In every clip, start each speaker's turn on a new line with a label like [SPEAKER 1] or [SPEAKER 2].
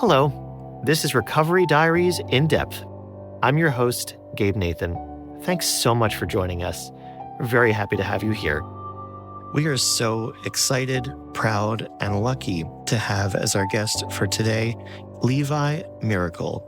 [SPEAKER 1] Hello, this is Recovery Diaries in Depth. I'm your host, Gabe Nathan. Thanks so much for joining us. We're very happy to have you here. We are so excited, proud, and lucky to have as our guest for today, Levi Mericle.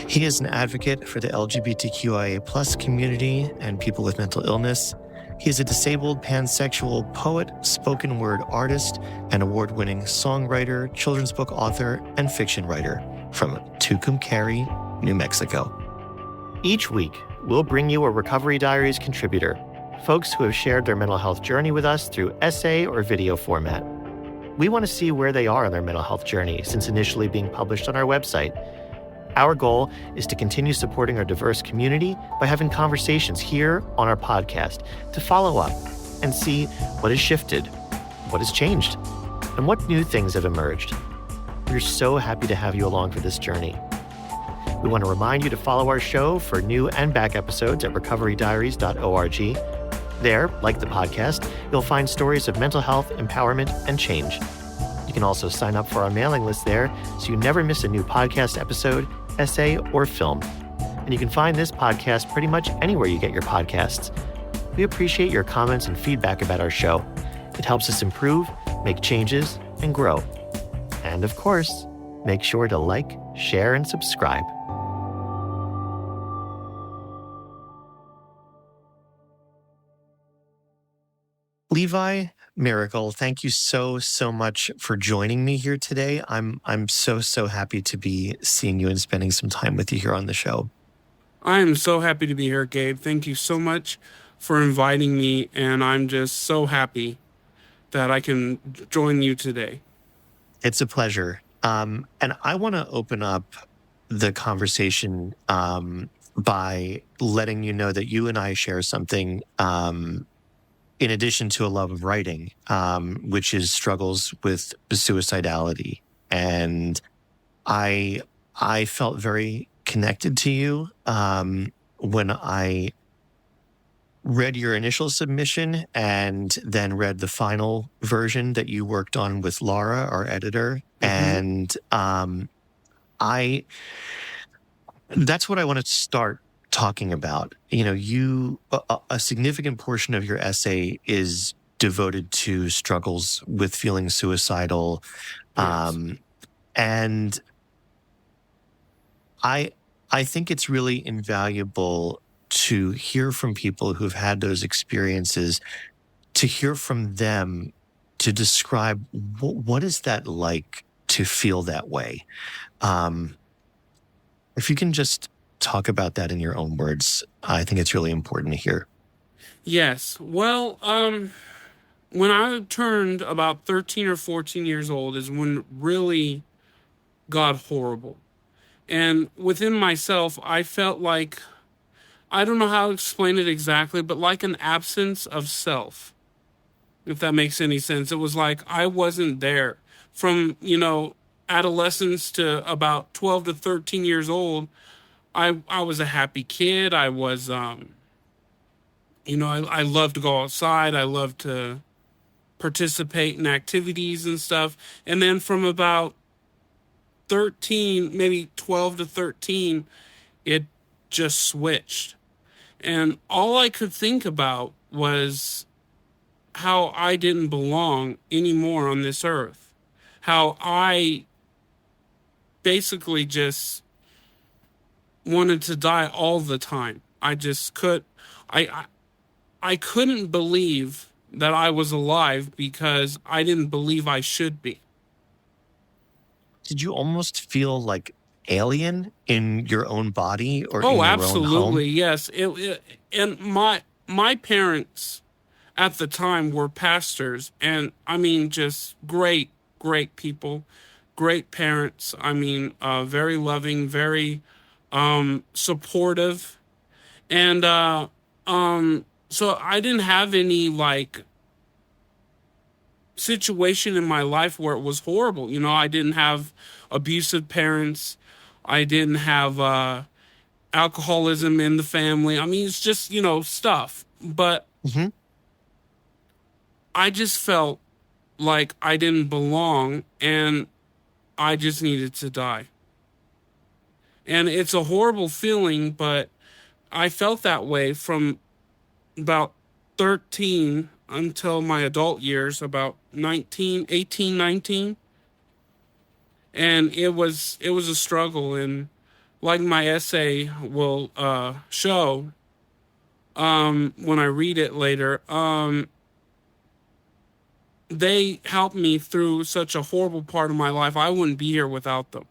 [SPEAKER 1] He is an advocate for the LGBTQIA+ community and people with mental illness. He is a disabled pansexual poet, spoken word artist, and award-winning songwriter, children's book author, and fiction writer from Tucumcari, New Mexico. Each week, we'll bring you a Recovery Diaries contributor, folks who have shared their mental health journey with us through essay or video format. We want to see where they are on their mental health journey since initially being published on our website. Our goal is to continue supporting our diverse community by having conversations here on our podcast to follow up and see what has shifted, what has changed, and what new things have emerged. We're so happy to have you along for this journey. We want to remind you to follow our show for new and back episodes at recoverydiaries.org. There, like the podcast, you'll find stories of mental health, empowerment, and change. You can also sign up for our mailing list there so you never miss a new podcast episode, essay, or film. And you can find this podcast pretty much anywhere you get your podcasts. We appreciate your comments and feedback about our show. It helps us improve, make changes, and grow. And of course, make sure to like, share, and subscribe. Levi Mericle, thank you so much for joining me here today. I'm so happy to be seeing you and spending some time with you here on the show.
[SPEAKER 2] I am so happy to be here, Gabe. Thank you so much for inviting me, and I'm just so happy that I can join you today.
[SPEAKER 1] It's a pleasure. And I want to open up the conversation by letting you know that you and I share something in addition to a love of writing, which is struggles with suicidality. And I felt very connected to you when I read your initial submission and then read the final version that you worked on with Laura, our editor. Mm-hmm. And that's what I want to start talking about. You know, a significant portion of your essay is devoted to struggles with feeling suicidal. Yes. And I think it's really invaluable to hear from people who've had those experiences, to hear from them, to describe what is that like to feel that way. If you can just talk about that in your own words, I think it's really important to hear.
[SPEAKER 2] Yes. Well, when I turned about 13 or 14 years old is when it really got horrible. And within myself, I felt like, I don't know how to explain it exactly, but like an absence of self, if that makes any sense. It was like I wasn't there. From, adolescence to about 12 to 13 years old, I was a happy kid. I was, I loved to go outside. I loved to participate in activities and stuff. And then from about 13, maybe 12 to 13, it just switched. And all I could think about was how I didn't belong anymore on this earth. How I basically just wanted to die all the time. I couldn't believe that I was alive because I didn't believe I should be.
[SPEAKER 1] Did you almost feel like alien in your own body or in your
[SPEAKER 2] absolutely,
[SPEAKER 1] own home?
[SPEAKER 2] Yes. And my parents at the time were pastors, and I mean, just great people, great parents. I mean, very loving, very supportive. And so I didn't have any situation in my life where it was horrible. I didn't have abusive parents. I didn't have alcoholism in the family. I mean, it's just, stuff. But I just felt like I didn't belong, and I just needed to die. And it's a horrible feeling, but I felt that way from about 13 until my adult years, about 18, 19. And it was a struggle. And like my essay will show when I read it later, they helped me through such a horrible part of my life. I wouldn't be here without them.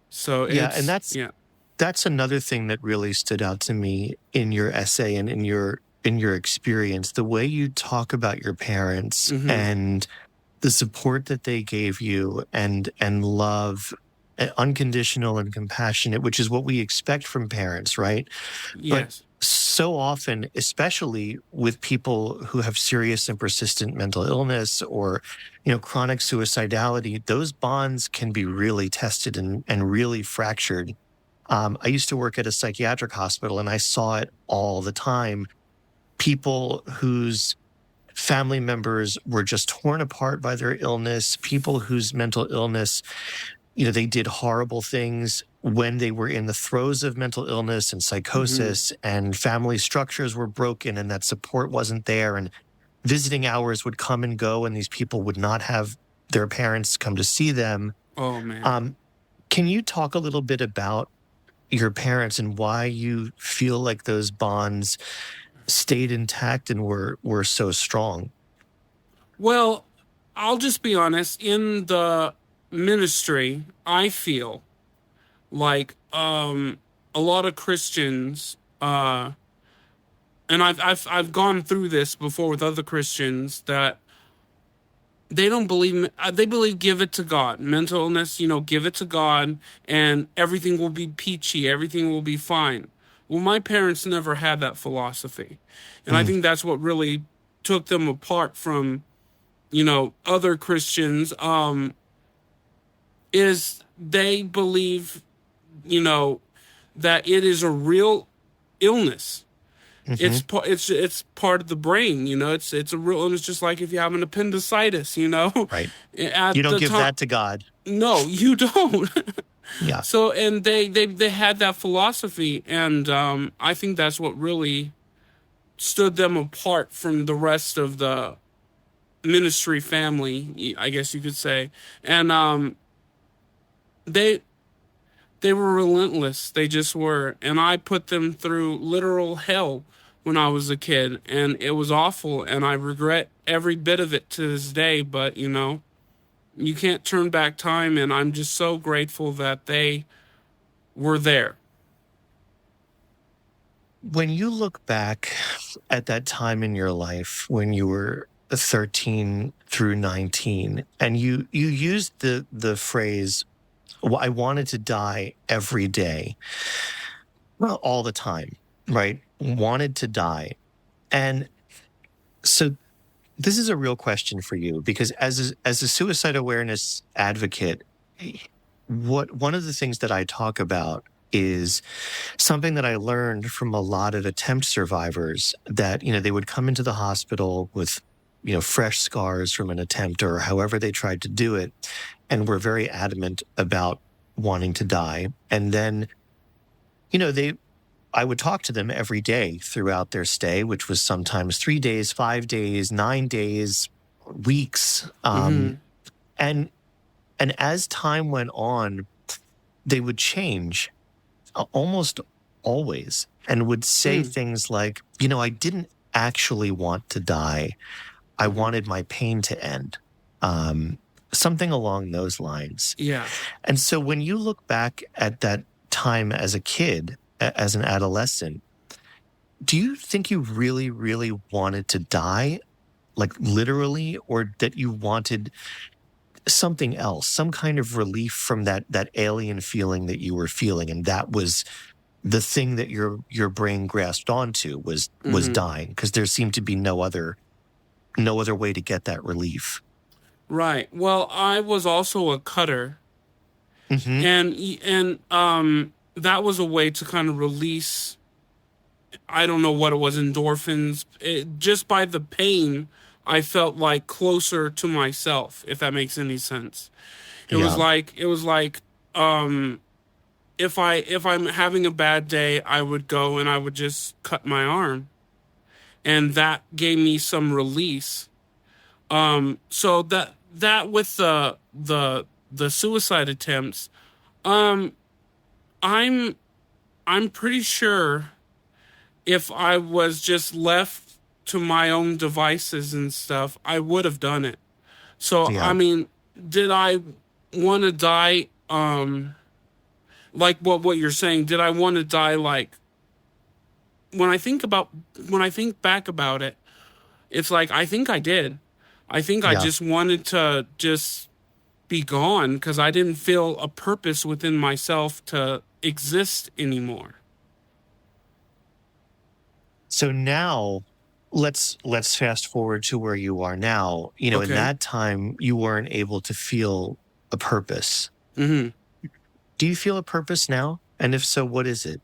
[SPEAKER 2] So
[SPEAKER 1] and that's another thing that really stood out to me in your essay and in your experience, the way you talk about your parents and the support that they gave you and love, unconditional and compassionate, which is what we expect from parents, right?
[SPEAKER 2] Yes.
[SPEAKER 1] But so often, especially with people who have serious and persistent mental illness or, chronic suicidality, those bonds can be really tested and really fractured. I used to work at a psychiatric hospital, and I saw it all the time. People whose family members were just torn apart by their illness, people whose mental illness, they did horrible things when they were in the throes of mental illness and psychosis, and family structures were broken and that support wasn't there, and visiting hours would come and go, and these people would not have their parents come to see them.
[SPEAKER 2] Oh, man.
[SPEAKER 1] Can you talk a little bit about your parents and why you feel like those bonds stayed intact and were so strong?
[SPEAKER 2] Well, I'll just be honest. In the ministry, I feel like a lot of Christians, and I've gone through this before with other Christians, that they don't believe. They believe give it to God. Mental illness, give it to God, and everything will be peachy. Everything will be fine. Well, my parents never had that philosophy, and I think that's what really took them apart from, other Christians. Is they believe, that it is a real illness. It's part of the brain, it's a real illness, just like if you have an appendicitis,
[SPEAKER 1] Right. You don't give that to God.
[SPEAKER 2] No, you don't.
[SPEAKER 1] Yeah.
[SPEAKER 2] So, and they had that philosophy, and I think that's what really stood them apart from the rest of the ministry family, I guess you could say. And they were relentless. They just were. And I put them through literal hell when I was a kid, and it was awful, and I regret every bit of it to this day. But, you can't turn back time, and I'm just so grateful that they were there.
[SPEAKER 1] When you look back at that time in your life when you were 13 through 19, and you used the phrase, I wanted to die every day, well, all the time, right? Wanted to die. And so this is a real question for you, because as a suicide awareness advocate, one of the things that I talk about is something that I learned from a lot of attempt survivors, that, they would come into the hospital with, fresh scars from an attempt or however they tried to do it, and were very adamant about wanting to die. And then, I would talk to them every day throughout their stay, which was sometimes 3 days, 5 days, 9 days, weeks. And as time went on, they would change almost always, and would say things like, I didn't actually want to die. I wanted my pain to end. Something along those lines.
[SPEAKER 2] Yeah.
[SPEAKER 1] And so when you look back at that time as a kid, as an adolescent, do you think you really, really wanted to die, like literally, or that you wanted something else, some kind of relief from that alien feeling that you were feeling, and that was the thing that your brain grasped onto was dying, because there seemed to be no other way to get that relief?
[SPEAKER 2] Right. Well, I was also a cutter, and that was a way to kind of release, I don't know what it was, endorphins, just by the pain I felt like closer to myself, if that makes any sense.
[SPEAKER 1] Yeah.
[SPEAKER 2] It was like if I'm having a bad day, I would go and I would just cut my arm, and that gave me some release. So that with the suicide attempts, um, I'm I'm pretty sure if I was just left to my own devices and stuff, I would have done it. So I
[SPEAKER 1] Yeah.
[SPEAKER 2] mean, did I want to die? Like what you're saying, did I want to die? Like when I think about when I think back about it, it's like I think I did. I think I
[SPEAKER 1] Yeah.
[SPEAKER 2] just wanted to just be gone because I didn't feel a purpose within myself to exist anymore.
[SPEAKER 1] So now let's fast forward to where you are now. In
[SPEAKER 2] Okay.
[SPEAKER 1] that time you weren't able to feel a purpose.
[SPEAKER 2] Mm-hmm.
[SPEAKER 1] Do you feel a purpose now? And if so, what is it?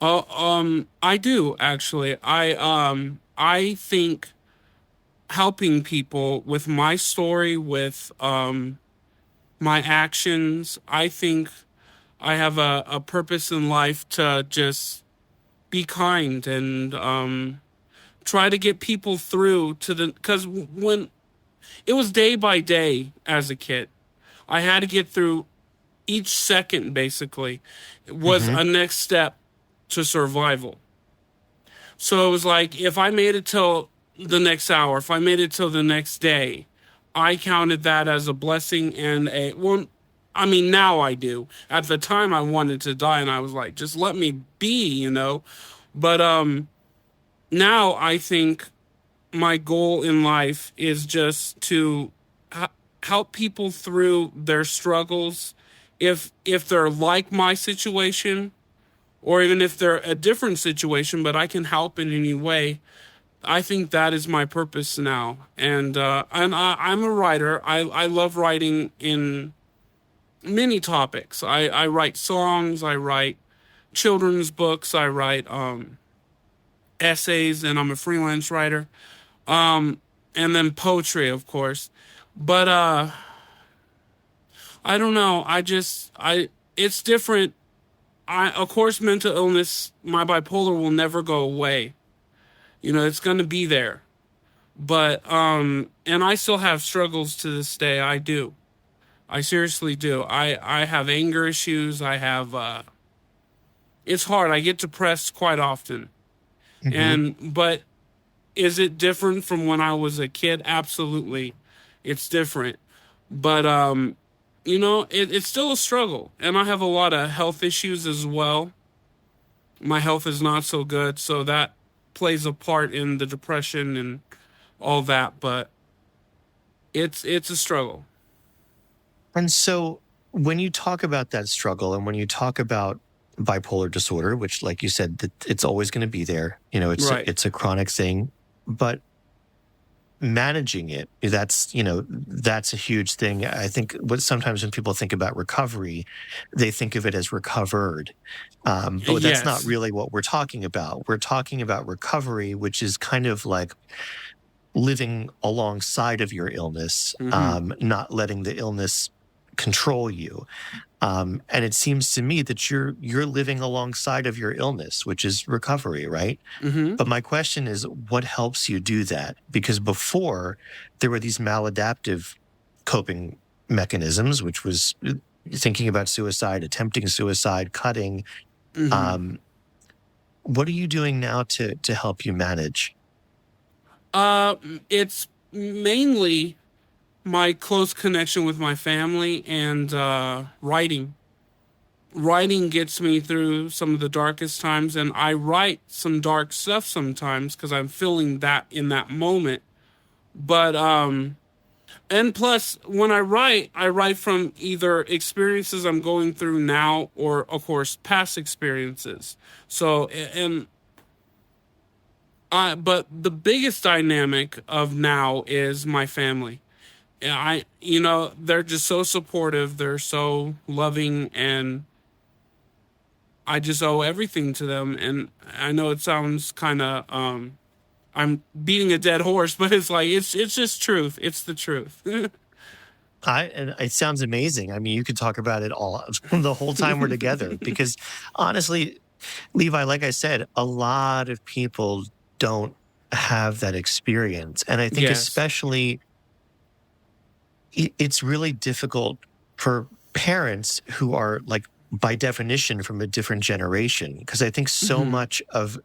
[SPEAKER 2] I do actually. I think helping people with my story, with my actions, I think I have a purpose in life to just be kind and try to get people through to the, because when it was day by day as a kid, I had to get through each second basically. It was
[SPEAKER 1] Hmm.
[SPEAKER 2] a next step to survival. So it was like if I made it till the next hour, if I made it till the next day, I counted that as a blessing and a, well, I mean, now I do. At the time I wanted to die and I was like, just let me be, But now I think my goal in life is just to help people through their struggles. If they're like my situation, or even if they're a different situation, but I can help in any way. I think that is my purpose now, I'm a writer. I love writing in many topics. I write songs. I write children's books. I write essays, and I'm a freelance writer. And then poetry, of course. But I don't know. It's different. Of course, mental illness, my bipolar will never go away. It's going to be there. But, and I still have struggles to this day. I do. I seriously do. I have anger issues. It's hard. I get depressed quite often.
[SPEAKER 1] Hmm.
[SPEAKER 2] But is it different from when I was a kid? Absolutely. It's different. But, it's still a struggle. And I have a lot of health issues as well. My health is not so good. So that plays a part in the depression and all that. But it's a struggle.
[SPEAKER 1] And so when you talk about that struggle and when you talk about bipolar disorder, which like you said, that it's always going to be there,
[SPEAKER 2] Right.
[SPEAKER 1] it's a chronic thing, but managing it, that's a huge thing. I think what sometimes when people think about recovery, they think of it as recovered. But that's not
[SPEAKER 2] Yes.
[SPEAKER 1] really what we're talking about. We're talking about recovery, which is kind of like living alongside of your illness,
[SPEAKER 2] Mm-hmm.
[SPEAKER 1] not letting the illness control you. And it seems to me that you're living alongside of your illness, which is recovery, right?
[SPEAKER 2] Mm-hmm.
[SPEAKER 1] But my question is, what helps you do that? Because before there were these maladaptive coping mechanisms, which was thinking about suicide, attempting suicide, cutting.
[SPEAKER 2] Mm-hmm.
[SPEAKER 1] What are you doing now to help you manage?
[SPEAKER 2] It's mainly my close connection with my family and writing. Writing gets me through some of the darkest times, and I write some dark stuff sometimes because I'm feeling that in that moment. But and plus, when I write from either experiences I'm going through now, or of course past experiences. So and but the biggest dynamic of now is my family. Yeah, they're just so supportive. They're so loving, and I just owe everything to them. And I know it sounds kind of I'm beating a dead horse, but it's like it's just truth. It's the truth.
[SPEAKER 1] And it sounds amazing. I mean, you could talk about it all the whole time we're together because honestly, Levi, like I said, a lot of people don't have that experience. And I think
[SPEAKER 2] Yes.
[SPEAKER 1] especially it's really difficult for parents who are like by definition from a different generation. Because I think so much of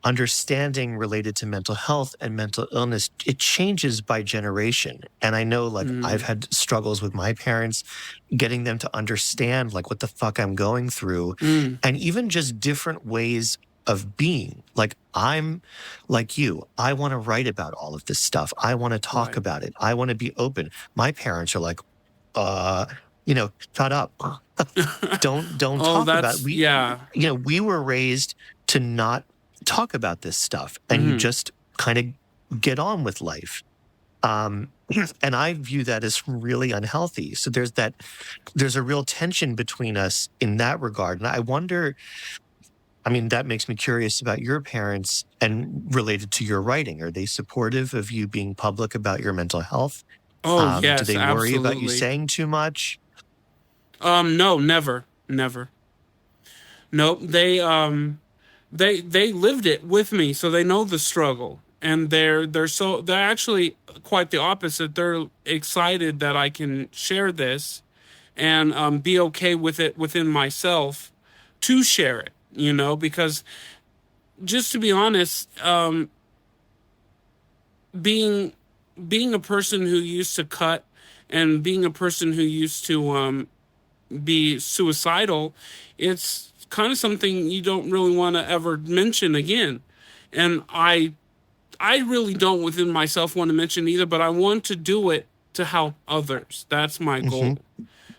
[SPEAKER 1] understanding related to mental health and mental illness, it changes by generation. And I know like I've had struggles with my parents, getting them to understand like what the fuck I'm going through. And even just different ways of being. Like I'm like you. I want to write about all of this stuff. I want to talk about it. I want to be open. My parents are like, shut up. don't talk about it. We were raised to not talk about this stuff and you just kind of get on with life. And I view that as really unhealthy. So there's a real tension between us in that regard. And I wonder, I mean, that makes me curious about your parents and related to your writing. Are they supportive of you being public about your mental health?
[SPEAKER 2] Oh, yes,
[SPEAKER 1] do they worry about you saying too much?
[SPEAKER 2] No, never. Nope. They lived it with me, so they know the struggle. And they're actually quite the opposite. They're excited that I can share this and be okay with it within myself to share it, because just to be honest, being a person who used to cut and being a person who used to be suicidal, it's kind of something you don't really want to ever mention again. And I really don't within myself want to mention either, but I want to do it to help others. That's my goal.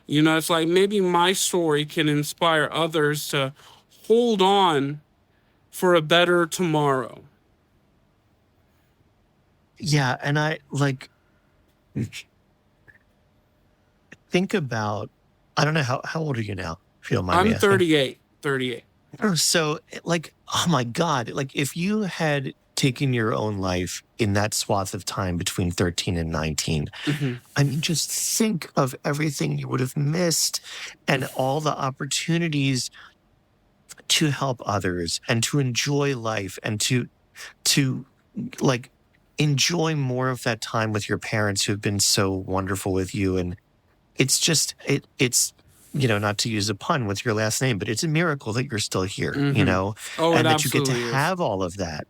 [SPEAKER 2] It's like maybe my story can inspire others to hold on for a better tomorrow.
[SPEAKER 1] Yeah, and I like think about, I don't know, how old are you now? If you don't mind me asking.
[SPEAKER 2] I'm 38.
[SPEAKER 1] So like, oh my God, like if you had taken your own life in that swath of time between 13 and 19, I mean, just think of everything you would have missed and all the opportunities to help others and to enjoy life and to like enjoy more of that time with your parents who've been so wonderful with you. And it's just, it's, not to use a pun with your last name, but it's a miracle that you're still here, and that you get to have all of that.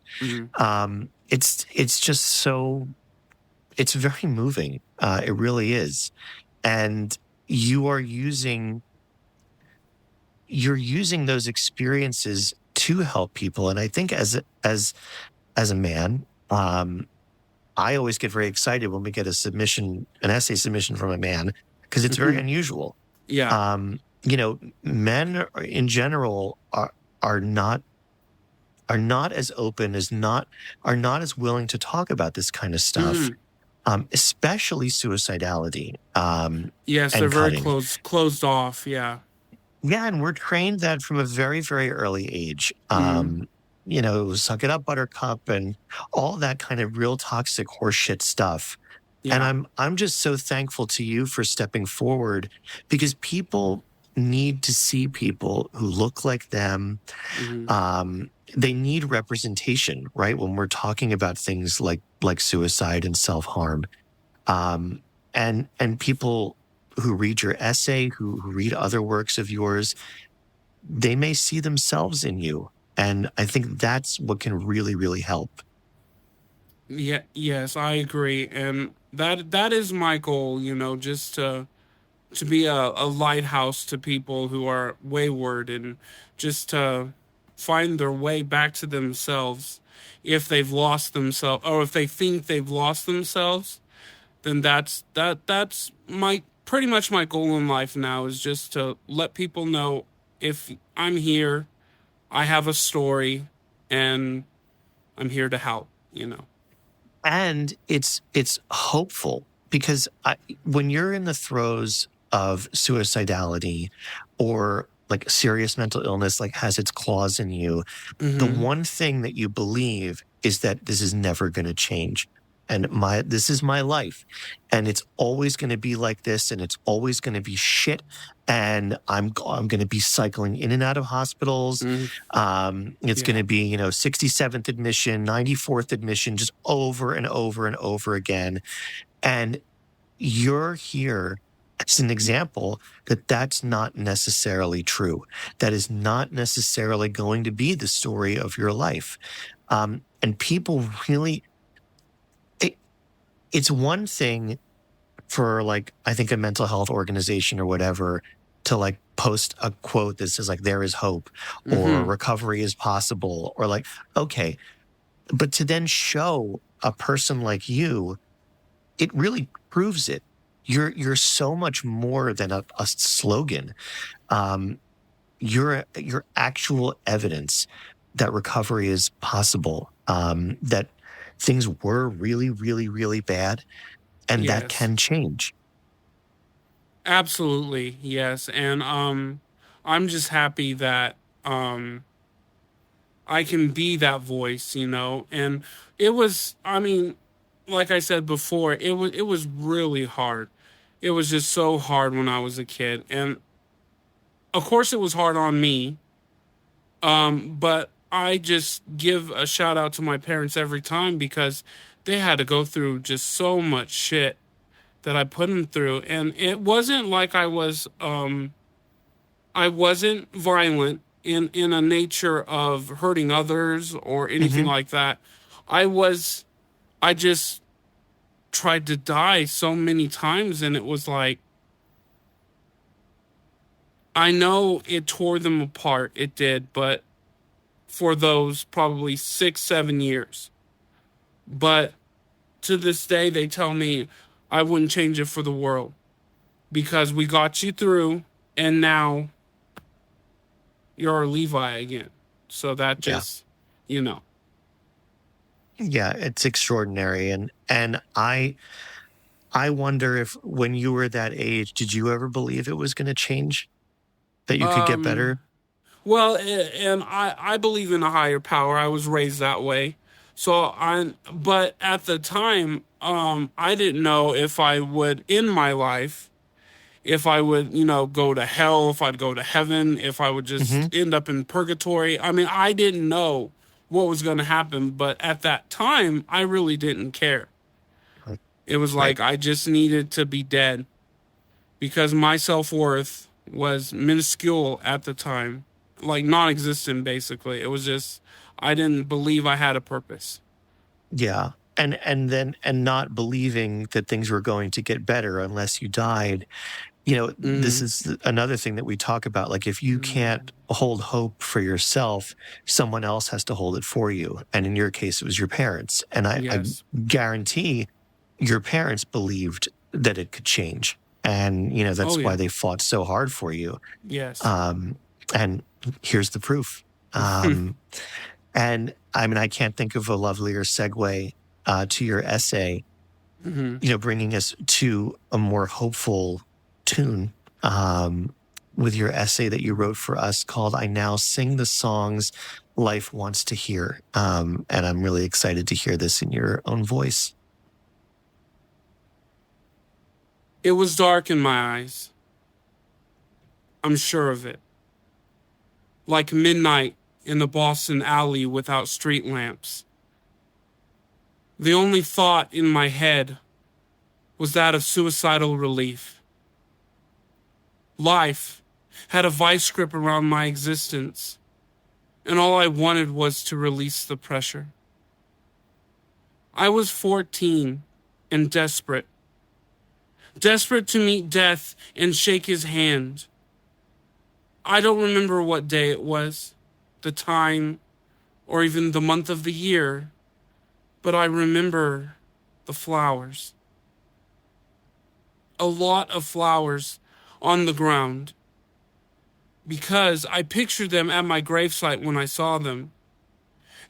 [SPEAKER 1] It's just so, it's very moving. It really is. And you're using those experiences to help people. And I think as a man, I always get very excited when we get an essay submission from a man, because it's very unusual.
[SPEAKER 2] Yeah.
[SPEAKER 1] Men in general are not as open, are not as willing to talk about this kind of stuff, especially suicidality.
[SPEAKER 2] Yes, they're very closed off. Yeah.
[SPEAKER 1] Yeah, and we're trained that from a very, very early age. Suck it up, buttercup, and all that kind of real toxic horseshit stuff. Yeah. And I'm just so thankful to you for stepping forward, because people need to see people who look like them. They need representation, right? When we're talking about things like suicide and self-harm. And people who read your essay, who read other works of yours, they may see themselves in you. And I think that's what can really, really help.
[SPEAKER 2] Yeah, yes, I agree. And that is my goal, just to be a lighthouse to people who are wayward, and just to find their way back to themselves. If they've lost themselves, or if they think they've lost themselves, then that's pretty much my goal in life now, is just to let people know, if I'm here, I have a story, and I'm here to help,
[SPEAKER 1] And it's hopeful, because when you're in the throes of suicidality or like serious mental illness, like has its claws in you, the one thing that you believe is that this is never going to change. And this is my life. And it's always going to be like this. And it's always going to be shit. And I'm going to be cycling in and out of hospitals. It's going to be, 67th admission, 94th admission, just over and over and over again. And you're here as an example that that's not necessarily true. That is not necessarily going to be the story of your life. And people really, it's one thing for I think a mental health organization or whatever to post a quote that says there is hope or recovery is possible or okay. But to then show a person like you, it really proves it. You're so much more than a slogan. You're actual evidence that recovery is possible, that things were really, really, really bad, and that can change.
[SPEAKER 2] Absolutely, yes. And I'm just happy that I can be that voice, And it was, like I said before, it was really hard. It was just so hard when I was a kid. And of course it was hard on me. But I just give a shout out to my parents every time because they had to go through just so much shit that I put them through. And it wasn't like I wasn't violent in a nature of hurting others or anything like that. I just tried to die so many times, and it was I know it tore them apart. It did, but for those probably 6-7 years. But to this day, they tell me I wouldn't change it for the world because we got you through and now you're Levi again. So that just,
[SPEAKER 1] Yeah, it's extraordinary. And I wonder if when you were that age, did you ever believe it was going to change? That you could get better?
[SPEAKER 2] Well, and I believe in a higher power. I was raised that way. But at the time, I didn't know if I would, in my life, if I would, go to hell, if I'd go to heaven, if I would just end up in purgatory. I didn't know what was going to happen, but at that time, I really didn't care. It was I just needed to be dead because my self-worth was minuscule at the time, non-existent, basically. It was just, I didn't believe I had a purpose.
[SPEAKER 1] Yeah. And not believing that things were going to get better unless you died. This is another thing that we talk about. If you can't hold hope for yourself, someone else has to hold it for you. And in your case, it was your parents. And I guarantee your parents believed that it could change. And, that's why they fought so hard for you.
[SPEAKER 2] Yes.
[SPEAKER 1] And here's the proof. And I can't think of a lovelier segue to your essay, bringing us to a more hopeful tune with your essay that you wrote for us called I Now Sing the Songs Life Wants to Hear. And I'm really excited to hear this in your own voice.
[SPEAKER 2] It was dark in my eyes. I'm sure of it. Like midnight in the Boston alley without street lamps. The only thought in my head was that of suicidal relief. Life had a vice grip around my existence, and all I wanted was to release the pressure. I was 14 and desperate to meet death and shake his hand. I don't remember what day it was, the time, or even the month of the year, but I remember the flowers. A lot of flowers on the ground, because I pictured them at my gravesite when I saw them.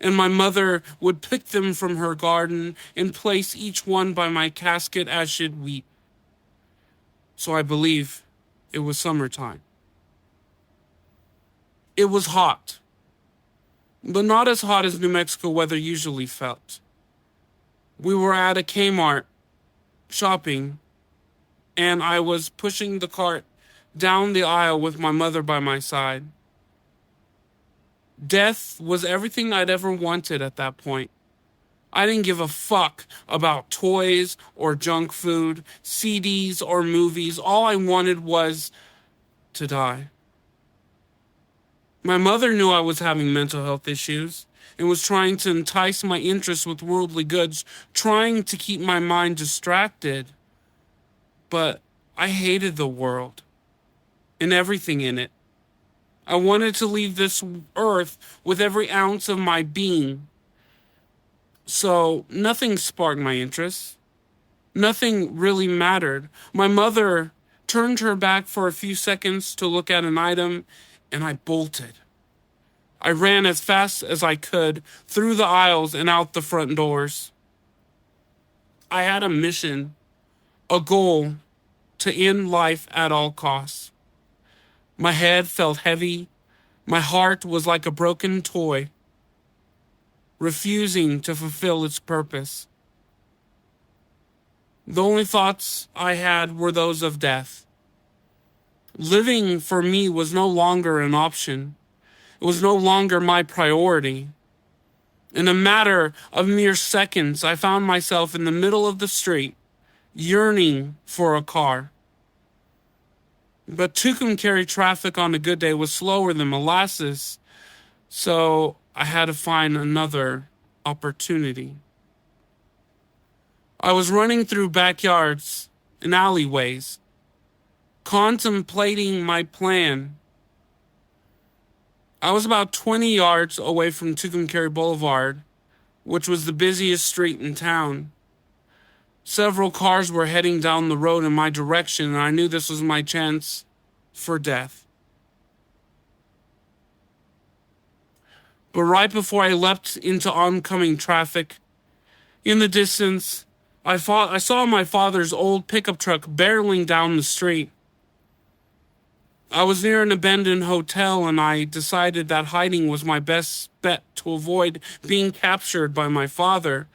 [SPEAKER 2] And my mother would pick them from her garden and place each one by my casket as she'd weep. So I believe it was summertime. It was hot. but not as hot as New Mexico weather usually felt. We were at a Kmart shopping, and I was pushing the cart down the aisle with my mother by my side. Death was everything I'd ever wanted at that point. I didn't give a fuck about toys or junk food, CDs or movies. All I wanted was to die. My mother knew I was having mental health issues and was trying to entice my interest with worldly goods, trying to keep my mind distracted. But I hated the world and everything in it. I wanted to leave this earth with every ounce of my being. So nothing sparked my interest. Nothing really mattered. My mother turned her back for a few seconds to look at an item, and I bolted. I ran as fast as I could through the aisles and out the front doors. I had a mission, a goal to end life at all costs. My head felt heavy. My heart was like a broken toy, refusing to fulfill its purpose. The only thoughts I had were those of death. Living for me was no longer an option. It was no longer my priority. In a matter of mere seconds, I found myself in the middle of the street, yearning for a car. But Tucumcari traffic on a good day was slower than molasses, so I had to find another opportunity. I was running through backyards and alleyways, contemplating my plan. I was about 20 yards away from Tucumcari Boulevard, which was the busiest street in town. Several cars were heading down the road in my direction, and I knew this was my chance for death. But right before I leapt into oncoming traffic, in the distance, I saw my father's old pickup truck barreling down the street. I was near an abandoned hotel, and I decided that hiding was my best bet to avoid being captured by my father.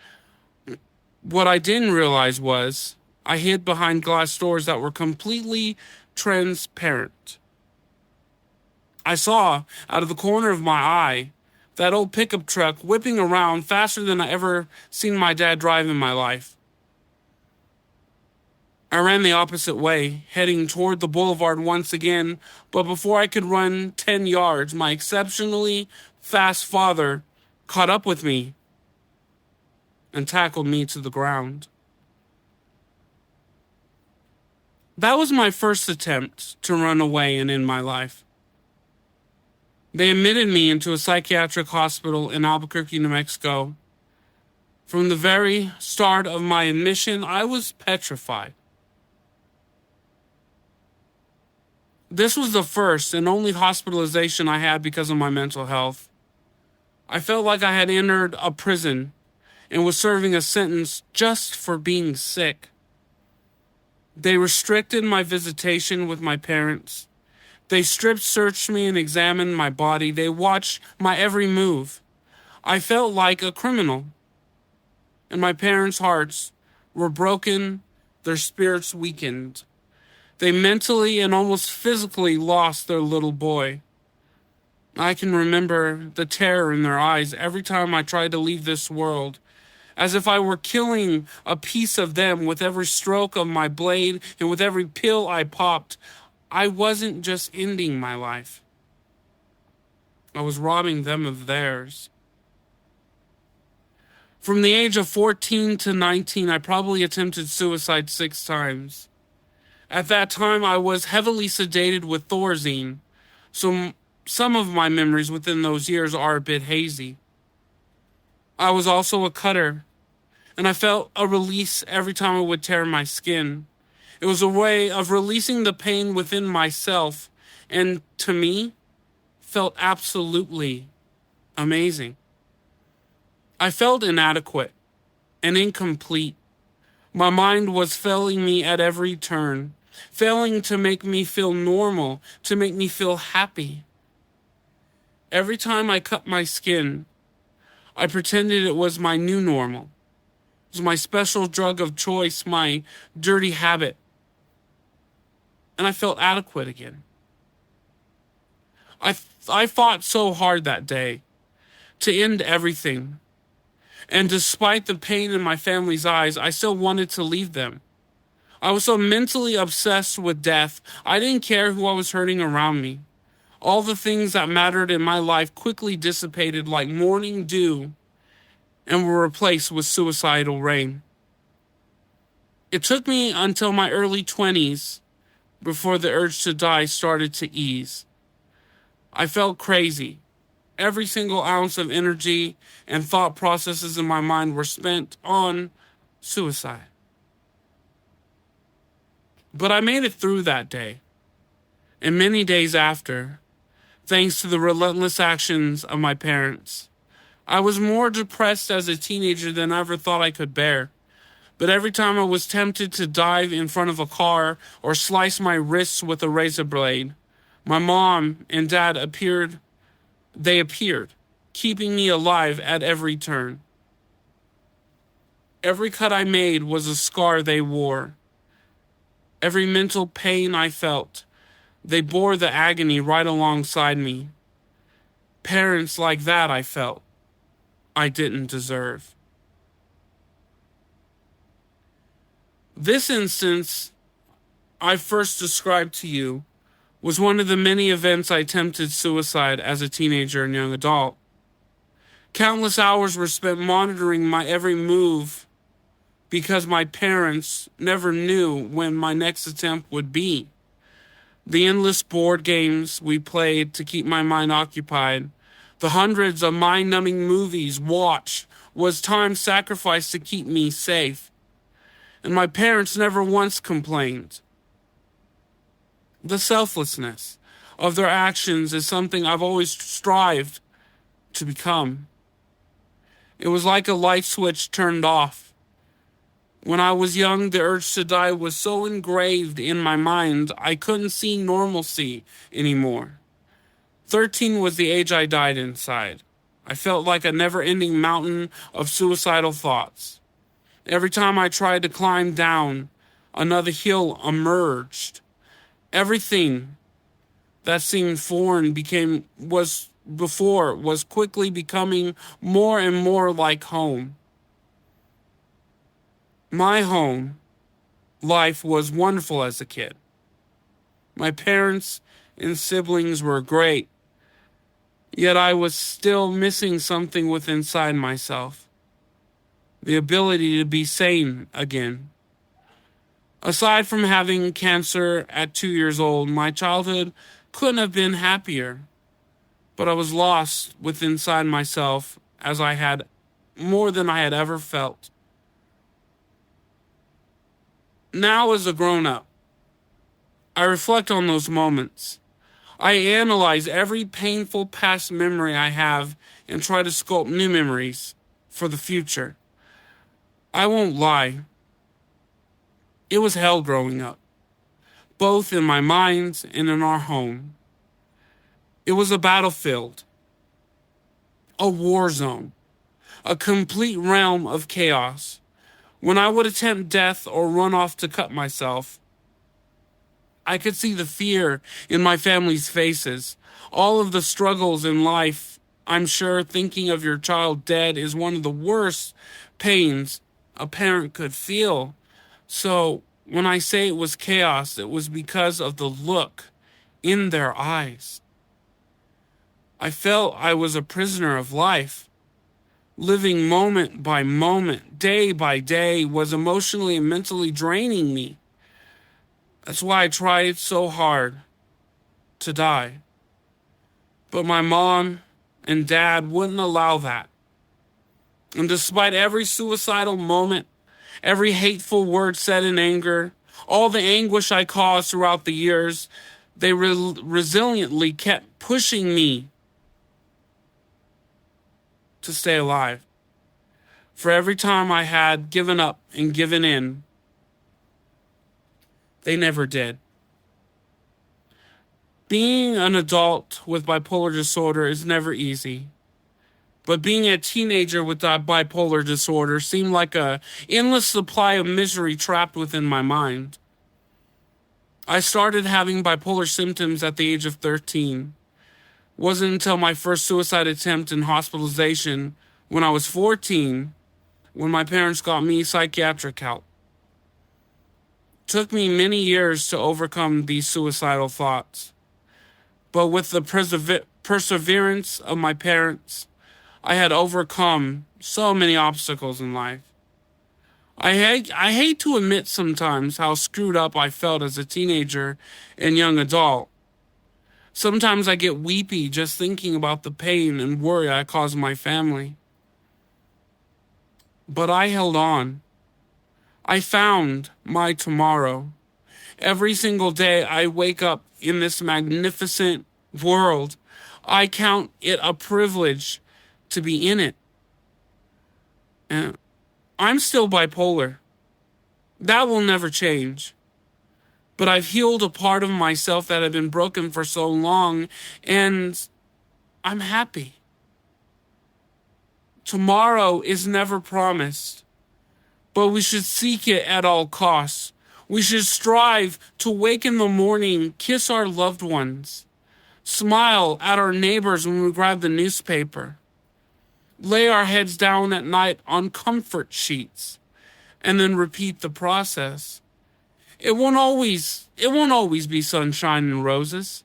[SPEAKER 2] What I didn't realize was I hid behind glass doors that were completely transparent. I saw, out of the corner of my eye, that old pickup truck whipping around faster than I ever seen my dad drive in my life. I ran the opposite way, heading toward the boulevard once again, but before I could run 10 yards, my exceptionally fast father caught up with me and tackled me to the ground. That was my first attempt to run away and end my life. They admitted me into a psychiatric hospital in Albuquerque, New Mexico. From the very start of my admission, I was petrified. This was the first and only hospitalization I had because of my mental health. I felt like I had entered a prison and was serving a sentence just for being sick. They restricted my visitation with my parents. They strip-searched me and examined my body. They watched my every move. I felt like a criminal. And my parents' hearts were broken, their spirits weakened. They mentally and almost physically lost their little boy. I can remember the terror in their eyes every time I tried to leave this world, as if I were killing a piece of them with every stroke of my blade and with every pill I popped. I wasn't just ending my life. I was robbing them of theirs. From the age of 14 to 19, I probably attempted suicide 6 times. At that time, I was heavily sedated with Thorazine, so some of my memories within those years are a bit hazy. I was also a cutter, and I felt a release every time I would tear my skin. It was a way of releasing the pain within myself, and to me, felt absolutely amazing. I felt inadequate and incomplete. My mind was failing me at every turn, failing to make me feel normal, to make me feel happy. Every time I cut my skin, I pretended it was my new normal. It was my special drug of choice, my dirty habit. And I felt adequate again. I fought so hard that day to end everything. And despite the pain in my family's eyes, I still wanted to leave them. I was so mentally obsessed with death, I didn't care who I was hurting around me. All the things that mattered in my life quickly dissipated like morning dew and were replaced with suicidal rain. It took me until my early 20s before the urge to die started to ease. I felt crazy. Every single ounce of energy and thought processes in my mind were spent on suicide. But I made it through that day, and many days after, thanks to the relentless actions of my parents. I was more depressed as a teenager than I ever thought I could bear. But every time I was tempted to dive in front of a car or slice my wrists with a razor blade, my mom and dad appeared, keeping me alive at every turn. Every cut I made was a scar they wore. Every mental pain I felt, they bore the agony right alongside me. Parents like that I felt I didn't deserve. This instance I first described to you was one of the many events I attempted suicide as a teenager and young adult. Countless hours were spent monitoring my every move because my parents never knew when my next attempt would be. The endless board games we played to keep my mind occupied, the hundreds of mind-numbing movies watched, was time sacrificed to keep me safe. And my parents never once complained. The selflessness of their actions is something I've always strived to become. It was like a light switch turned off. When I was young, the urge to die was so engraved in my mind, I couldn't see normalcy anymore. 13 was the age I died inside. I felt like a never-ending mountain of suicidal thoughts. Every time I tried to climb down, another hill emerged. Everything that seemed foreign was quickly becoming more and more like home. My home life was wonderful as a kid. My parents and siblings were great, yet I was still missing something within inside myself. The ability to be sane again. Aside from having cancer at 2 years old, my childhood couldn't have been happier. But I was lost within inside myself as I had more than I had ever felt. Now as a grown-up, I reflect on those moments. I analyze every painful past memory I have and try to sculpt new memories for the future. I won't lie. It was hell growing up, both in my mind and in our home. It was a battlefield, a war zone, a complete realm of chaos. When I would attempt death or run off to cut myself, I could see the fear in my family's faces, all of the struggles in life. I'm sure thinking of your child dead is one of the worst pains a parent could feel. So when I say it was chaos, it was because of the look in their eyes. I felt I was a prisoner of life. Living moment by moment, day by day, was emotionally and mentally draining me. That's why I tried so hard to die. But my mom and dad wouldn't allow that. And despite every suicidal moment, every hateful word said in anger, all the anguish I caused throughout the years, they resiliently kept pushing me to stay alive. For every time I had given up and given in, they never did. Being an adult with bipolar disorder is never easy. But being a teenager with that bipolar disorder seemed like a endless supply of misery trapped within my mind. I started having bipolar symptoms at the age of 13. It wasn't until my first suicide attempt and hospitalization when I was 14 when my parents got me psychiatric help. It took me many years to overcome these suicidal thoughts. But with the perseverance of my parents, I had overcome so many obstacles in life. I hate to admit sometimes how screwed up I felt as a teenager and young adult. Sometimes I get weepy just thinking about the pain and worry I caused my family. But I held on. I found my tomorrow. Every single day I wake up in this magnificent world. I count it a privilege to be in it. And I'm still bipolar. That will never change. But I've healed a part of myself that had been broken for so long, and I'm happy. Tomorrow is never promised, but we should seek it at all costs. We should strive to wake in the morning, kiss our loved ones, smile at our neighbors when we grab the newspaper, lay our heads down at night on comfort sheets, and then repeat the process. It won't always be sunshine and roses.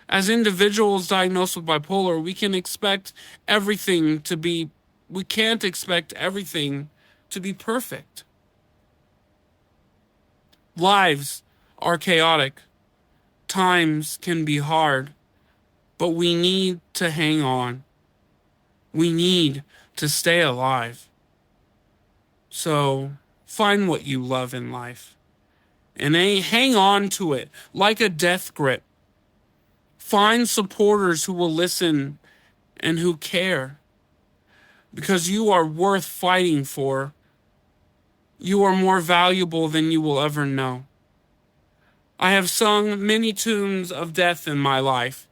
[SPEAKER 2] As individuals diagnosed with bipolar, we can't expect everything to be perfect. Lives are chaotic. Times can be hard, but we need to hang on. We need to stay alive. So find what you love in life and hang on to it like a death grip. Find supporters who will listen and who care, because you are worth fighting for. You are more valuable than you will ever know. I have sung many tunes of death in my life,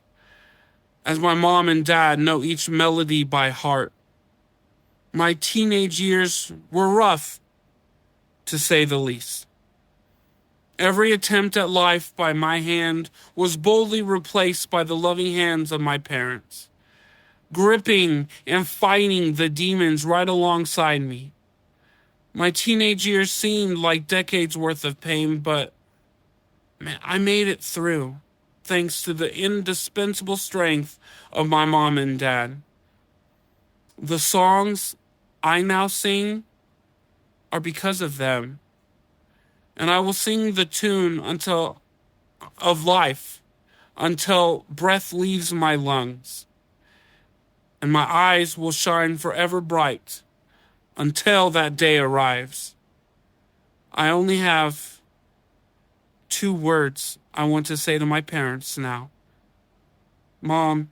[SPEAKER 2] as my mom and dad know each melody by heart. My teenage years were rough, to say the least. Every attempt at life by my hand was boldly replaced by the loving hands of my parents, gripping and fighting the demons right alongside me. My teenage years seemed like decades worth of pain, but I made it through, thanks to the indispensable strength of my mom and dad. The songs I now sing are because of them. And I will sing the tune of life until breath leaves my lungs. And my eyes will shine forever bright until that day arrives. I only have 2 words I want to say to my parents now. Mom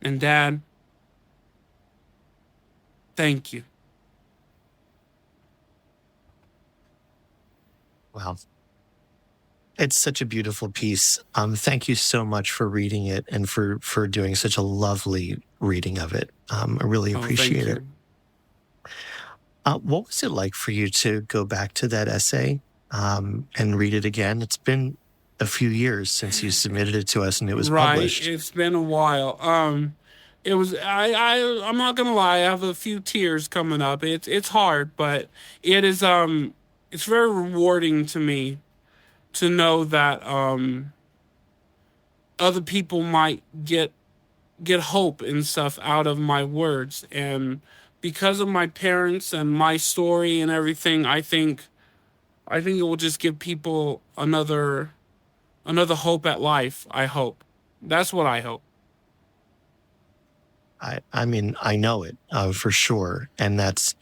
[SPEAKER 2] and Dad, thank you.
[SPEAKER 1] Wow. It's such a beautiful piece. Thank you so much for reading it and for doing such a lovely reading of it. I really appreciate it. What was it like for you to go back to that essay and read it again? It's been a few years since you submitted it to us and it was published.
[SPEAKER 2] Right, it's been a while. It was. I'm not gonna lie. I have a few tears coming up. It's hard, but it is. It's very rewarding to me to know that other people might get hope and stuff out of my words, and because of my parents and my story and everything, I think it will just give people another hope at life. I hope. That's what I hope.
[SPEAKER 1] I mean, I know it for sure, and that's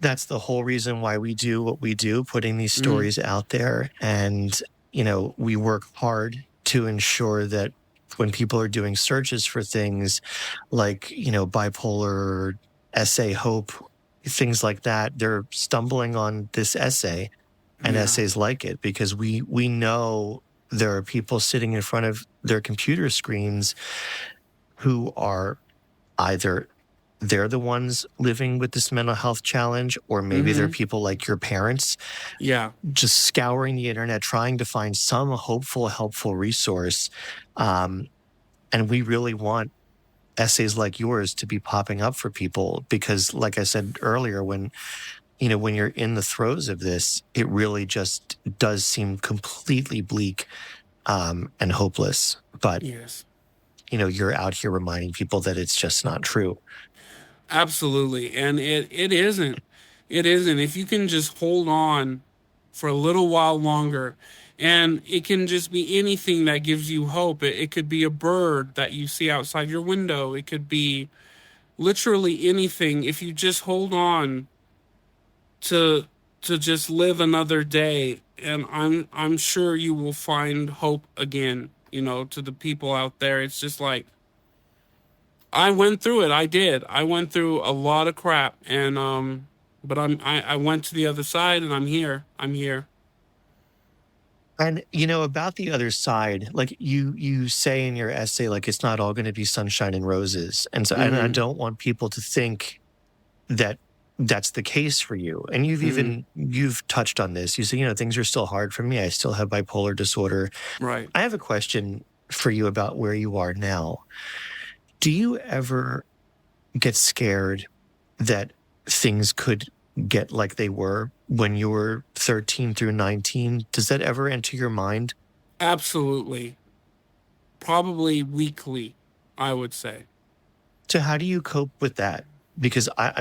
[SPEAKER 1] the whole reason why we do what we do, putting these stories out there. And, we work hard to ensure that when people are doing searches for things like, bipolar, essay hope, things like that, they're stumbling on this essay and essays like it, because we know there are people sitting in front of their computer screens who are either they're the ones living with this mental health challenge, or maybe they're people like your parents, just scouring the internet, trying to find some hopeful, helpful resource. And we really want essays like yours to be popping up for people because, like I said earlier, when you're in the throes of this, it really just does seem completely bleak and hopeless. But, you're out here reminding people that it's just not true.
[SPEAKER 2] Absolutely. And it isn't. It isn't. If you can just hold on for a little while longer, and it can just be anything that gives you hope. It could be a bird that you see outside your window. It could be literally anything. If you just hold on to just live another day, and I'm sure you will find hope again, to the people out there. It's just like, I went through it. I did. I went through a lot of crap, and but I went to the other side, and I'm here. I'm here.
[SPEAKER 1] And about the other side, like you say in your essay, like it's not all going to be sunshine and roses, and so and I don't want people to think that that's the case for you. And you've touched on this. You say, things are still hard for me. I still have bipolar disorder.
[SPEAKER 2] Right.
[SPEAKER 1] I have a question for you about where you are now. Do you ever get scared that things could get like they were when you were 13 through 19? Does that ever enter your mind?
[SPEAKER 2] Absolutely. Probably weekly, I would say.
[SPEAKER 1] So how do you cope with that? Because I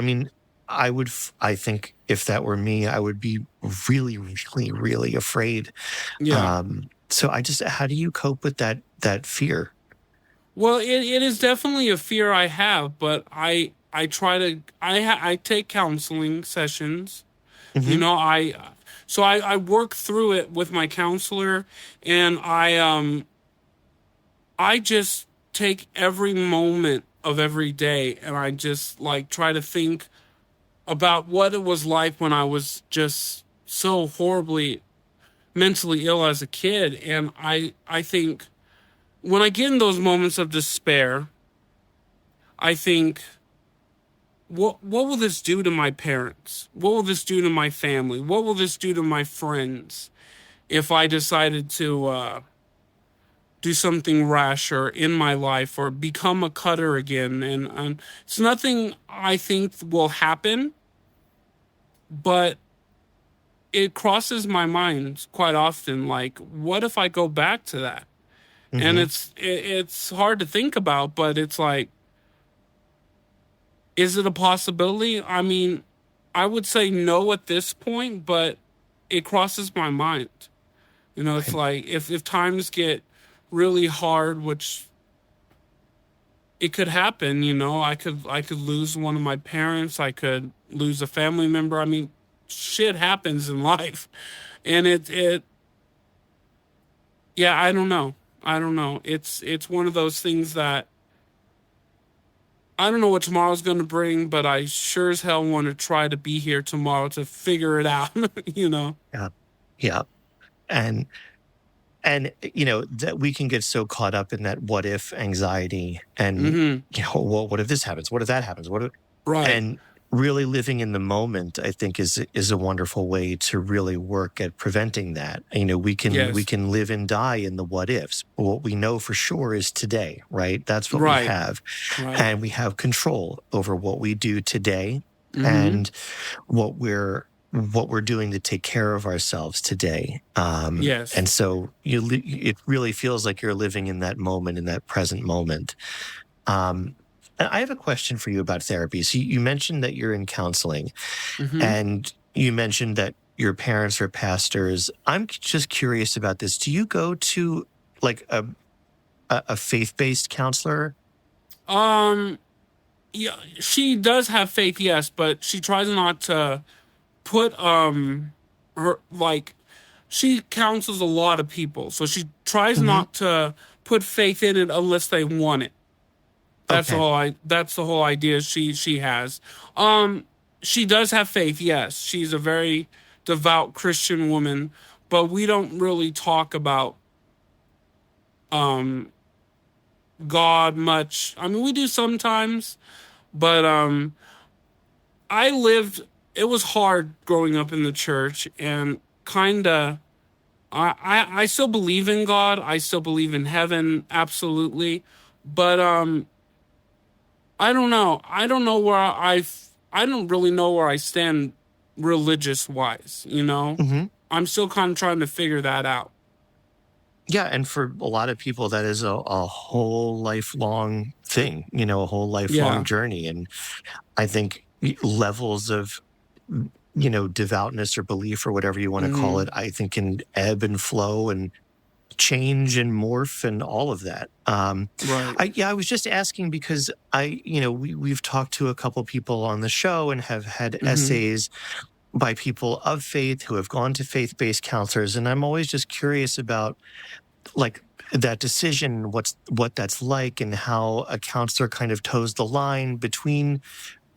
[SPEAKER 1] think if that were me, I would be really, really, really afraid.
[SPEAKER 2] Yeah.
[SPEAKER 1] So how do you cope with that fear?
[SPEAKER 2] Well, it is definitely a fear I have, but I take counseling sessions. I work through it with my counselor, and I just take every moment of every day, and I just try to think about what it was like when I was just so horribly mentally ill as a kid. And I think when I get in those moments of despair, I think, what will this do to my parents? What will this do to my family? What will this do to my friends if I decided to do something rash or in my life or become a cutter again? And it's nothing I think will happen, but it crosses my mind quite often. Like, what if I go back to that? And it's hard to think about, but it's like, is it a possibility? I mean, I would say no at this point, but it crosses my mind. It's like if times get really hard, which it could happen, I could lose one of my parents, I could lose a family member. I mean, shit happens in life. And yeah, I don't know. It's one of those things that I don't know what tomorrow's going to bring, but I sure as hell want to try to be here tomorrow to figure it out,
[SPEAKER 1] Yeah. Yeah. And that we can get so caught up in that what if anxiety and, well, what if this happens? What if that happens?
[SPEAKER 2] Right.
[SPEAKER 1] And really living in the moment, I think is a wonderful way to really work at preventing that. We can live and die in the what ifs. But what we know for sure is today, right? That's what we have. Right. And we have control over what we do today and what we're doing to take care of ourselves today. And so it really feels like you're living in that moment, in that present moment. I have a question for you about therapy. So you mentioned that you're in counseling, and you mentioned that your parents are pastors. I'm just curious about this. Do you go to like a faith-based counselor?
[SPEAKER 2] Yeah, she does have faith, yes, but she tries not to put her she counsels a lot of people, so she tries not to put faith in it unless they want it. That's that's the whole idea she has. She does have faith, yes. She's a very devout Christian woman, but we don't really talk about um, God much. I mean, we do sometimes, but it was hard growing up in the church, and kind of, I still believe in God. I still believe in heaven, absolutely. But I don't know. I don't really know where I stand religious wise, you know?
[SPEAKER 1] Hmm.
[SPEAKER 2] I'm still kind of trying to figure that out.
[SPEAKER 1] Yeah, and for a lot of people, that is a whole lifelong thing, a whole lifelong
[SPEAKER 2] Yeah.
[SPEAKER 1] journey. And I think levels of, devoutness or belief or whatever you want to call
[SPEAKER 2] Hmm.
[SPEAKER 1] it, I think can ebb and flow and change and morph and all of that.
[SPEAKER 2] Right.
[SPEAKER 1] I was just asking because we've talked to a couple people on the show and have had
[SPEAKER 2] Hmm.
[SPEAKER 1] essays by people of faith who have gone to faith-based counselors. And I'm always just curious about like that decision, what that's like, and how a counselor kind of toes the line between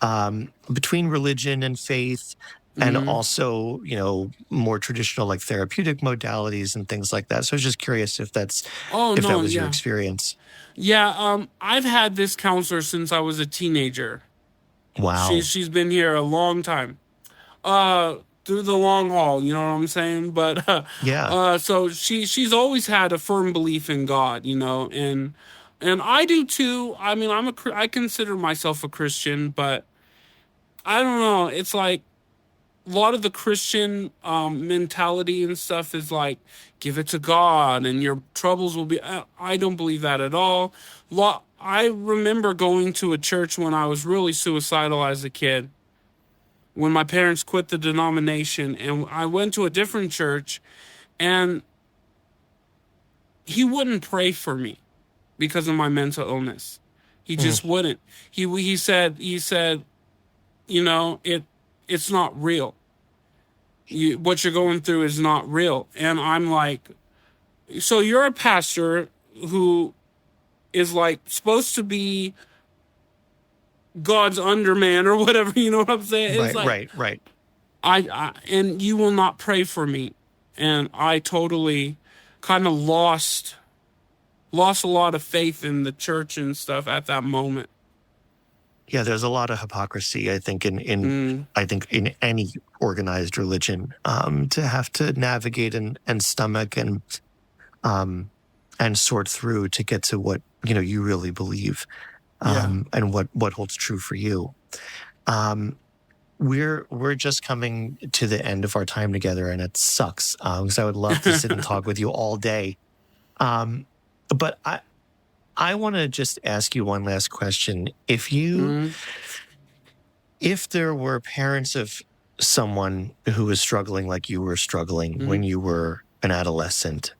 [SPEAKER 1] religion and faith, and
[SPEAKER 2] Hmm.
[SPEAKER 1] also, more traditional like therapeutic modalities and things like that. So I was just curious
[SPEAKER 2] Oh,
[SPEAKER 1] if that
[SPEAKER 2] no,
[SPEAKER 1] was your
[SPEAKER 2] yeah.
[SPEAKER 1] experience.
[SPEAKER 2] Yeah, I've had this counselor since I was a teenager.
[SPEAKER 1] Wow.
[SPEAKER 2] She's been here a long time. Uh Through the long haul, you know what I'm saying? But
[SPEAKER 1] Yeah.
[SPEAKER 2] so she's always had a firm belief in God, and I do too. I mean, I consider myself a Christian, but I don't know. It's like a lot of the Christian mentality and stuff is like, give it to God and your troubles will be. I don't believe that at all. I remember going to a church when I was really suicidal as a kid, when my parents quit the denomination, and I went to a different church, and he wouldn't pray for me because of my mental illness. He
[SPEAKER 1] Mm.
[SPEAKER 2] just wouldn't. He said, it's not real. What you're going through is not real. And I'm like, so you're a pastor who is like supposed to be God's underman or whatever, you know what I'm saying? It's
[SPEAKER 1] Right,
[SPEAKER 2] like,
[SPEAKER 1] right, right.
[SPEAKER 2] and you will not pray for me. And I totally kind of lost a lot of faith in the church and stuff at that moment.
[SPEAKER 1] Yeah, there's a lot of hypocrisy, I think, in
[SPEAKER 2] Mm,
[SPEAKER 1] I think in any organized religion, to have to navigate and stomach um, and sort through to get to what you really believe,
[SPEAKER 2] yeah.
[SPEAKER 1] and what holds true for you. Um, we're just coming to the end of our time together, and it sucks, because I would love to sit and talk with you all day. Um, but I want to just ask you one last question.
[SPEAKER 2] Mm,
[SPEAKER 1] If there were parents of someone who was struggling like you were struggling when
[SPEAKER 2] mm,
[SPEAKER 1] you were an adolescent,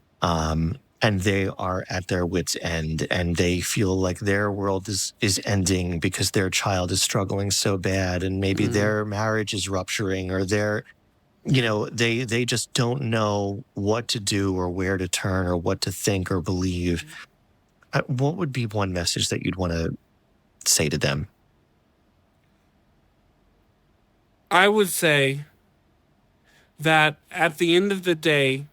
[SPEAKER 1] and they are at their wits' end, and they feel like their world is ending because their child is struggling so bad, and maybe
[SPEAKER 2] mm.
[SPEAKER 1] their marriage is rupturing, or they just don't know what to do or where to turn or what to think or believe. What would be one message that you'd want to say to them?
[SPEAKER 2] I would say that at the end of the day,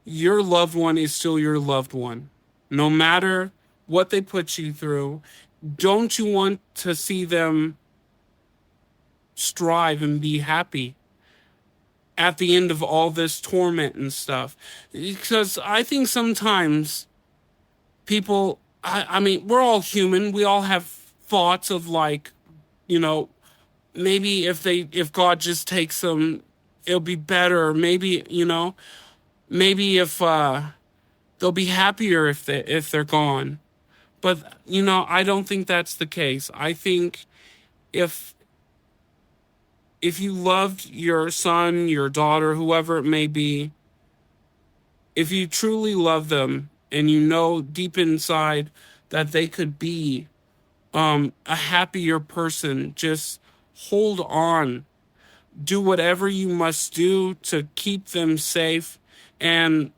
[SPEAKER 2] your loved one is still your loved one. No matter what they put you through, don't you want to see them strive and be happy at the end of all this torment and stuff? Because I think sometimes people, I mean, we're all human. We all have thoughts of like, you know, maybe if God just takes them, it'll be better. Maybe, maybe if they'll be happier if they're gone. But I don't think that's the case. I think if if you loved your son, your daughter, whoever it may be, if you truly love them and you know deep inside that they could be a happier person, just hold on. Do whatever you must do to keep them safe. And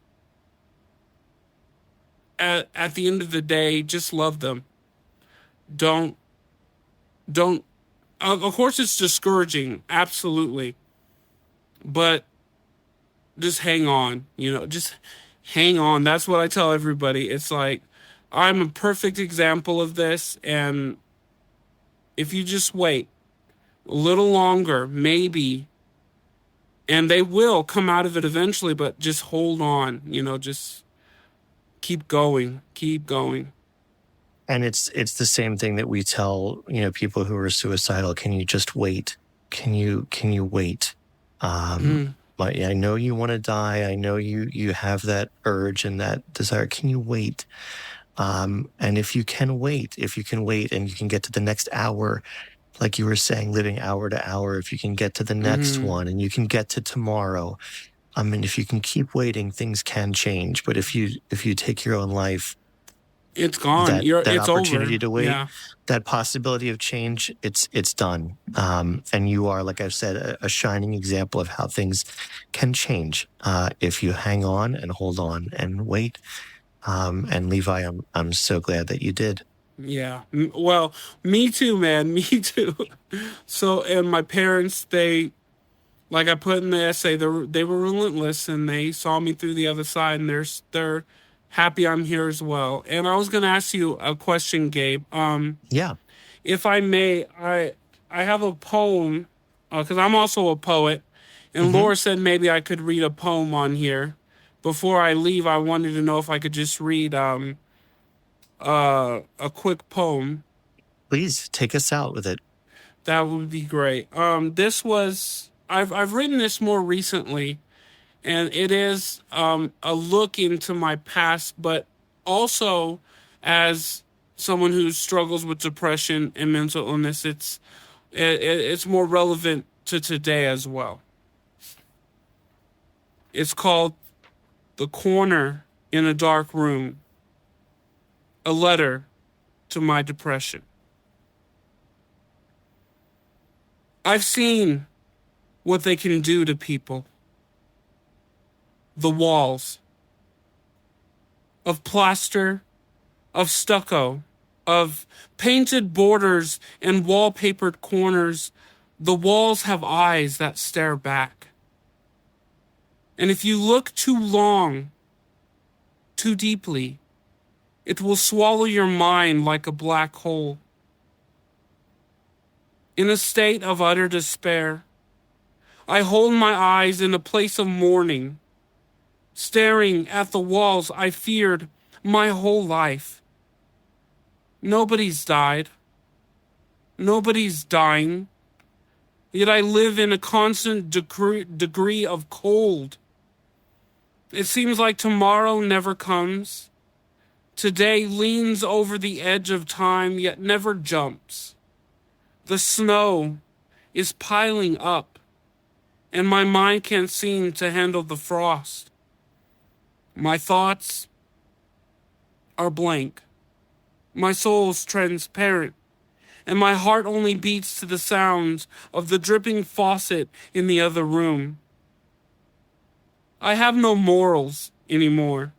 [SPEAKER 2] at the end of the day, just love them. Don't, don't, of course, it's discouraging, absolutely. But just hang on, just hang on. That's what I tell everybody. It's like, I'm a perfect example of this. And if you just wait a little longer, maybe, and they will come out of it eventually, but just hold on, just keep going, keep going.
[SPEAKER 1] And it's the same thing that we tell, people who are suicidal. Can you just wait? Can you wait? But I know you want to die. I know you have that urge and that desire. Can you wait? And if you can wait and you can get to the next hour, like you were saying, living hour to hour, if you can get to the next one and you can get to tomorrow, I mean, if you can keep waiting, things can change. But if you take your own life,
[SPEAKER 2] it's gone.
[SPEAKER 1] That
[SPEAKER 2] it's
[SPEAKER 1] opportunity
[SPEAKER 2] over.
[SPEAKER 1] to wait,
[SPEAKER 2] Yeah.
[SPEAKER 1] that possibility of change, it's done. And you are, like I've said, a shining example of how things can change if you hang on and hold on and wait. And Levi, I'm so glad that you did.
[SPEAKER 2] Yeah. Well, me too, man. Me too. So, and my parents, they, like I put in the essay, they were relentless, and they saw me through the other side, and they're happy I'm here as well. And I was going to ask you a question, Gabe.
[SPEAKER 1] Yeah.
[SPEAKER 2] If I may, I have a poem, because I'm also a poet, and Laura said maybe I could read a poem on here. Before I leave, I wanted to know if I could just read a quick poem.
[SPEAKER 1] Please take us out with it.
[SPEAKER 2] That would be great. This was I've written this more recently, and it is a look into my past, but also as someone who struggles with depression and mental illness, it's more relevant to today as well. It's called "The Corner in a Dark Room," a letter to my depression. I've seen what they can do to people. The walls of plaster, of stucco, of painted borders and wallpapered corners. The walls have eyes that stare back. And if you look too long, too deeply, it will swallow your mind like a black hole. In a state of utter despair, I hold my eyes in a place of mourning, staring at the walls I feared my whole life. Nobody's died. Nobody's dying. Yet I live in a constant degree of cold. It seems like tomorrow never comes. Today leans over the edge of time, yet never jumps. The snow is piling up, and my mind can't seem to handle the frost. My thoughts are blank. My soul's transparent, and my heart only beats to the sounds of the dripping faucet in the other room. I have no morals anymore.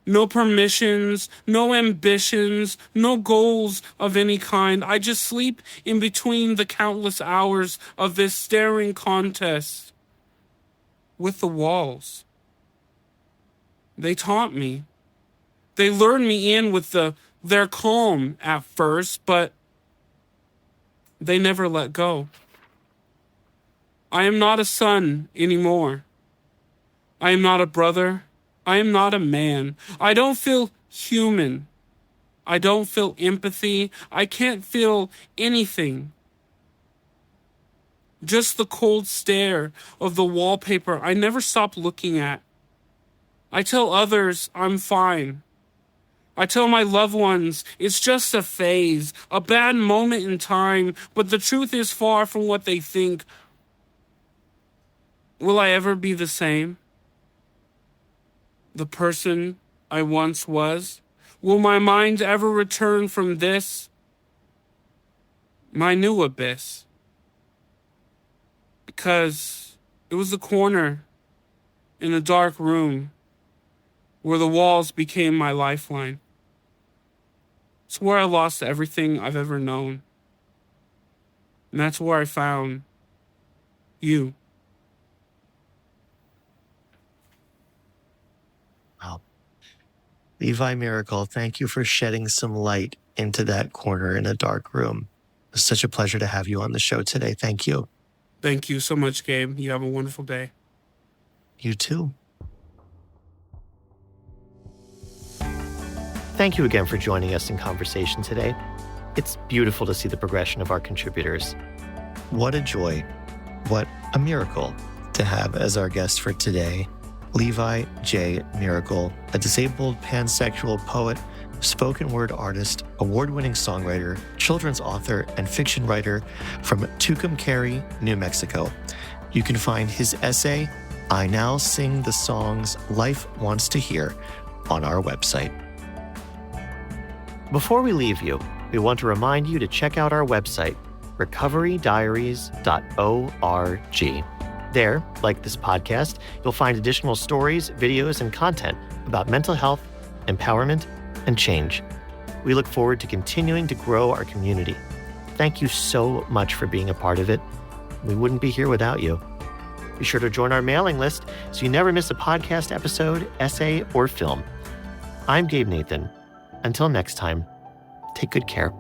[SPEAKER 2] No permissions, no ambitions, no goals of any kind. I just sleep in between the countless hours of this staring contest with the walls. They taunt me. They lured me in with their calm at first, but they never let go. I am not a son anymore. I am not a brother. I am not a man. I don't feel human. I don't feel empathy. I can't feel anything. Just the cold stare of the wallpaper I never stop looking at. I tell others I'm fine. I tell my loved ones it's just a phase, a bad moment in time, but the truth is far from what they think. Will I ever be the same? The person I once was? Will my mind ever return from this, my new abyss? Because it was the corner in a dark room where the walls became my lifeline. It's where I lost everything I've ever known. And that's where I found you.
[SPEAKER 1] Levi Mericle, thank you for shedding some light into that corner in a dark room. It's such a pleasure to have you on the show today. Thank you.
[SPEAKER 2] Thank you so much, Gabe. You have a wonderful day.
[SPEAKER 1] You too. Thank you again for joining us in conversation today. It's beautiful to see the progression of our contributors. What a joy, what a miracle to have as our guest for today, Levi J. Mericle, a disabled pansexual poet, spoken word artist, award-winning songwriter, children's author, and fiction writer from Tucumcari, New Mexico. You can find his essay, I Now Sing the Songs Life Wants to Hear, on our website. Before we leave you, we want to remind you to check out our website, recoverydiaries.org. There, like this podcast, you'll find additional stories, videos, and content about mental health, empowerment, and change. We look forward to continuing to grow our community. Thank you so much for being a part of it. We wouldn't be here without you. Be sure to join our mailing list so you never miss a podcast episode, essay, or film. I'm Gabe Nathan. Until next time, take good care.